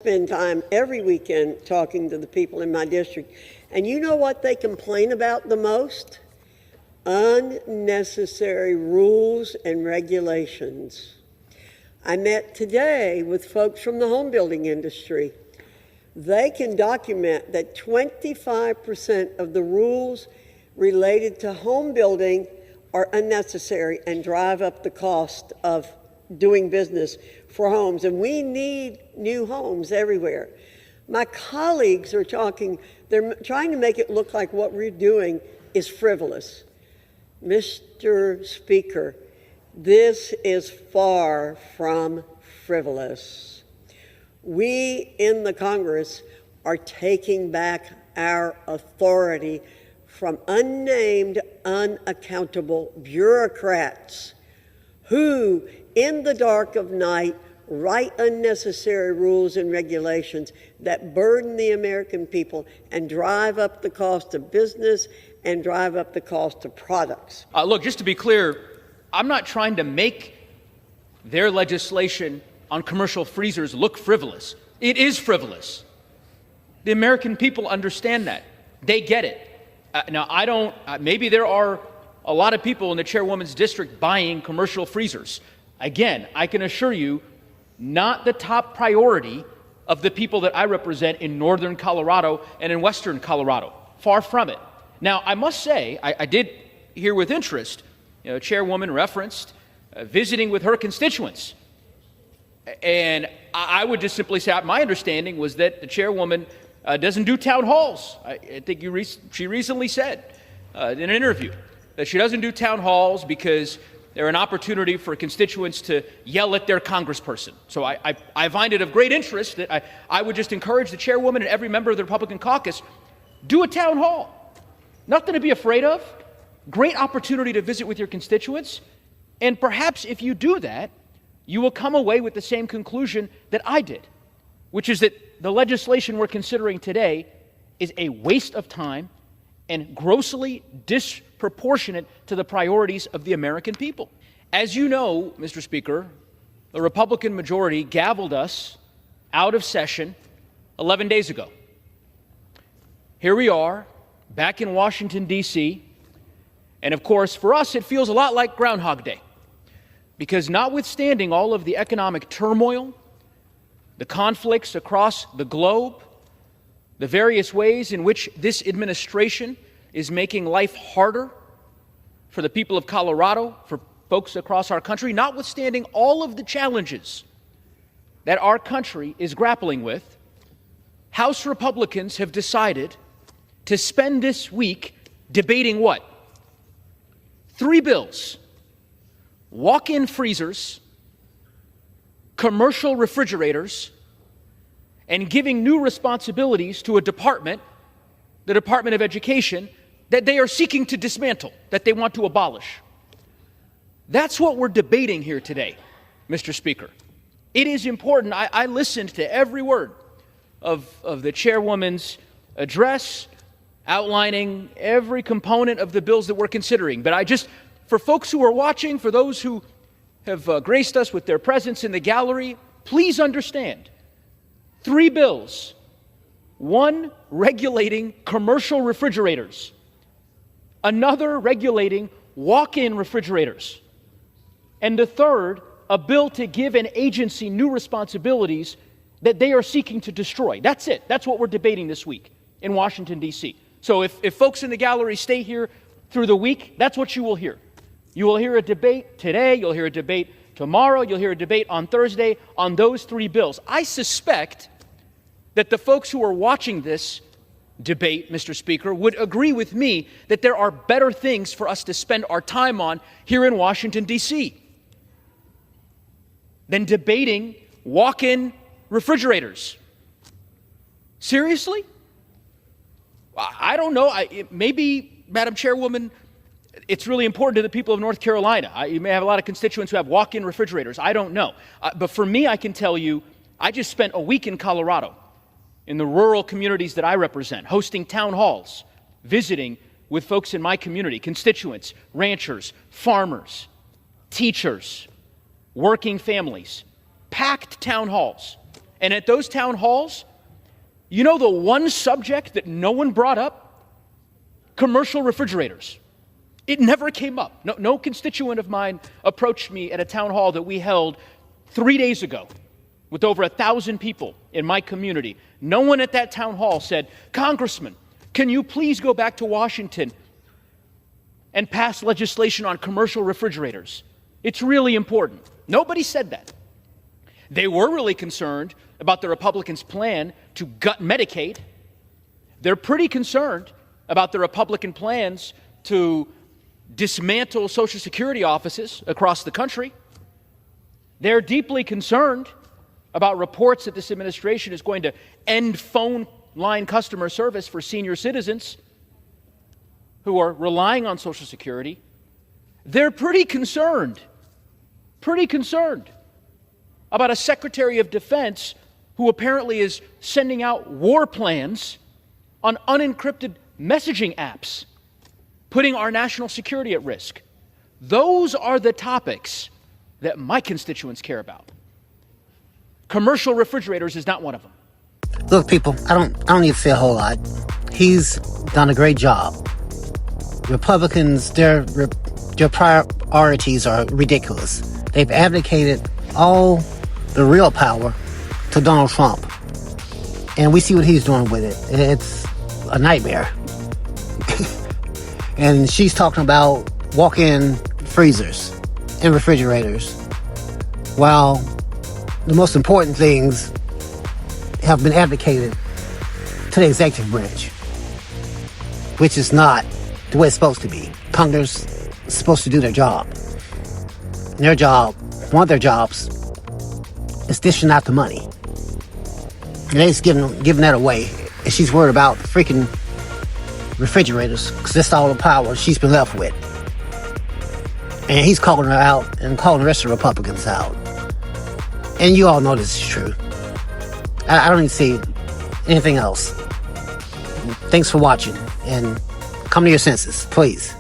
spend time every weekend talking to the people in my district. And you know what they complain about the most? Unnecessary rules and regulations. I met today with folks from the home building industry. They can document that 25% of the rules related to home building are unnecessary and drive up the cost of doing business for homes. And we need new homes everywhere. My colleagues are they're trying to make it look like what we're doing is frivolous. Mr. Speaker, this is far from frivolous. We in the Congress are taking back our authority from unnamed, unaccountable bureaucrats who, in the dark of night, write unnecessary rules and regulations that burden the American people and drive up the cost of business and drive up the cost of products. Look, just to be clear, I'm not trying to make their legislation on commercial freezers look frivolous. It is frivolous. The American people understand that. They get it. Now, maybe there are a lot of people in the chairwoman's district buying commercial freezers. Again, I can assure you, not the top priority of the people that I represent in northern Colorado and in western Colorado. Far from it. Now, I must say, I did hear with interest, Chairwoman referenced visiting with her constituents. And I would just simply say, my understanding was that the chairwoman doesn't do town halls. I think she recently said in an interview that she doesn't do town halls because they're an opportunity for constituents to yell at their congressperson. So I find it of great interest that I would just encourage the chairwoman and every member of the Republican caucus, do a town hall. Nothing to be afraid of. Great opportunity to visit with your constituents. And perhaps if you do that, you will come away with the same conclusion that I did, which is that the legislation we're considering today is a waste of time and grossly disproportionate to the priorities of the American people. As you know, Mr. Speaker, the Republican majority gavelled us out of session 11 days ago. Here we are, back in Washington, D.C., and of course, for us, it feels a lot like Groundhog Day, because notwithstanding all of the economic turmoil, the conflicts across the globe, the various ways in which this administration is making life harder for the people of Colorado, for folks across our country, notwithstanding all of the challenges that our country is grappling with, House Republicans have decided to spend this week debating what? 3 bills: walk-in freezers, commercial refrigerators, and giving new responsibilities to a department, the Department of Education, that they are seeking to dismantle, that they want to abolish. That's what we're debating here today, Mr. Speaker. It is important. I listened to every word of the chairwoman's address, outlining every component of the bills that we're considering. But for folks who are watching, for those who have graced us with their presence in the gallery, please understand, 3 bills: one regulating commercial refrigerators, another regulating walk-in refrigerators, and the third, a bill to give an agency new responsibilities that they are seeking to destroy. That's it. That's what we're debating this week in Washington, D.C. So if folks in the gallery stay here through the week, that's what you will hear. You will hear a debate today, you'll hear a debate tomorrow, you'll hear a debate on Thursday on those 3 bills. I suspect that the folks who are watching this debate, Mr. Speaker, would agree with me that there are better things for us to spend our time on here in Washington, D.C. than debating walk-in refrigerators. Seriously? I don't know. Maybe, Madam Chairwoman, it's really important to the people of North Carolina. You may have a lot of constituents who have walk-in refrigerators. I don't know. But for me, I can tell you, I just spent a week in Colorado, in the rural communities that I represent, hosting town halls, visiting with folks in my community, constituents, ranchers, farmers, teachers, working families, packed town halls. And at those town halls, you know the one subject that no one brought up? Commercial refrigerators. It never came up. No constituent of mine approached me at a town hall that we held 3 days ago with over 1,000 people in my community. No one at that town hall said, "Congressman, can you please go back to Washington and pass legislation on commercial refrigerators? It's really important." Nobody said that. They were really concerned about the Republicans' plan to gut Medicaid. They're pretty concerned about the Republican plans to dismantle Social Security offices across the country. They're deeply concerned about reports that this administration is going to end phone line customer service for senior citizens who are relying on Social Security. They're pretty concerned about a Secretary of Defense who apparently is sending out war plans on unencrypted messaging apps, putting our national security at risk. Those are the topics that my constituents care about. Commercial refrigerators is not one of them. Look, people, I don't need to say a whole lot. He's done a great job. Republicans, their priorities are ridiculous. They've abdicated all the real power to Donald Trump. And we see what he's doing with it. It's a nightmare. And she's talking about walk-in freezers and refrigerators, while the most important things have been abdicated to the executive branch, which is not the way it's supposed to be. Congress is supposed to do their job. And their job, one of their jobs, is dishing out the money. And they're just giving that away. And she's worried about the freaking refrigerators, because that's all the power she's been left with. And he's calling her out and calling the rest of the Republicans out. And you all know this is true. I don't need to say anything else. Thanks for watching, and come to your senses, please.